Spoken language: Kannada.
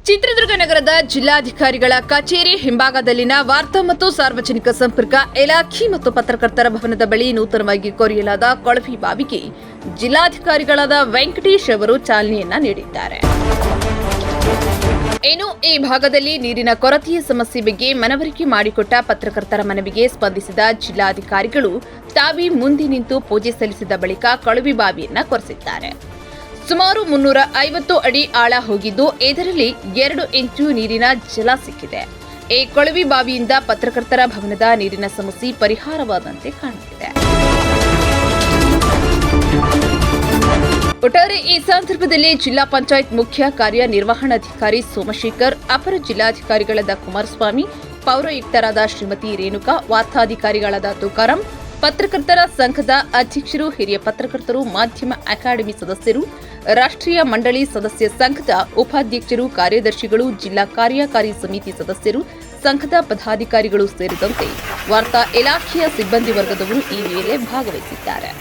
ಚಿತ್ರದುರ್ಗ ನಗರದ ಜಿಲ್ಲಾಧಿಕಾರಿಗಳ ಕಚೇರಿ ಹಿಂಭಾಗದಲ್ಲಿನ ವಾರ್ತಾ ಮತ್ತು ಸಾರ್ವಜನಿಕ ಸಂಪರ್ಕ ಇಲಾಖೆ ಮತ್ತು ಪತ್ರಕರ್ತರ ಭವನದ ಬಳಿ ನೂತನವಾಗಿ ಕೊರೆಯಲಾದ ಕೊಳವೆ ಬಾವಿಗೆ ಜಿಲ್ಲಾಧಿಕಾರಿಗಳಾದ ವೆಂಕಟೇಶ್ ಅವರು ಚಾಲನೆಯನ್ನ ನೀಡಿದ್ದಾರೆ. ಇನ್ನು ಈ ಭಾಗದಲ್ಲಿ ನೀರಿನ ಕೊರತೆಯ ಸಮಸ್ಯೆ ಬಗ್ಗೆ ಮನವರಿಕೆ ಮಾಡಿಕೊಟ್ಟ ಪತ್ರಕರ್ತರ ಮನವಿಗೆ ಸ್ಪಂದಿಸಿದ ಜಿಲ್ಲಾಧಿಕಾರಿಗಳು ತಾವೇ ಮುಂದೆ ನಿಂತು ಪೂಜೆ ಸಲ್ಲಿಸಿದ ಬಳಿಕ ಕೊಳವೆ ಬಾವಿಯನ್ನ ಕೊರೆಸಿದ್ದಾರೆ. ಸುಮಾರು 350 ಅಡಿ ಆಳ ಹೋಗಿದ್ದು ಇದರಲ್ಲಿ 2 ಇಂಚು ನೀರಿನ ಜಲ ಸಿಕ್ಕಿದೆ. ಈ ಕೊಳವೆ ಬಾವಿಯಿಂದ ಪತ್ರಕರ್ತರ ಭವನದ ನೀರಿನ ಸಮಸ್ಯೆ ಪರಿಹಾರವಾದಂತೆ ಕಾಣುತ್ತಿದೆ. ಒಟ್ಟಾರೆ ಈ ಸಂದರ್ಭದಲ್ಲಿ ಜಿಲ್ಲಾ ಪಂಚಾಯತ್ ಮುಖ್ಯ ಕಾರ್ಯನಿರ್ವಹಣಾಧಿಕಾರಿ ಸೋಮಶೇಖರ್, ಅಪರ ಜಿಲ್ಲಾಧಿಕಾರಿಗಳಾದ ಕುಮಾರಸ್ವಾಮಿ, ಪೌರಾಯುಕ್ತರಾದ ಶ್ರೀಮತಿ ರೇಣುಕಾ, ವಾರ್ತಾಧಿಕಾರಿಗಳಾದ ತುಕಾರಾಂ, ಪತ್ರಕರ್ತರ ಸಂಘದ ಅಧ್ಯಕ್ಷರು, ಹಿರಿಯ ಪತ್ರಕರ್ತರು, ಮಾಧ್ಯಮ ಅಕಾಡೆಮಿ ಸದಸ್ಯರು, ರಾಷ್ಟ್ರೀಯ ಮಂಡಳಿ ಸದಸ್ಯ ಸಂಘದ ಉಪಾಧ್ಯಕ್ಷರು, ಕಾರ್ಯದರ್ಶಿಗಳು, ಜಿಲ್ಲಾ ಕಾರ್ಯಕಾರಿ ಸಮಿತಿ ಸದಸ್ಯರು, ಸಂಘದ ಪದಾಧಿಕಾರಿಗಳು ಸೇರಿದಂತೆ ವಾರ್ತಾ ಇಲಾಖೆಯ ಸಿಬ್ಬಂದಿ ವರ್ಗದವರು ಈ ವೇಳೆ ಭಾಗವಹಿಸಿದ್ದಾರೆ.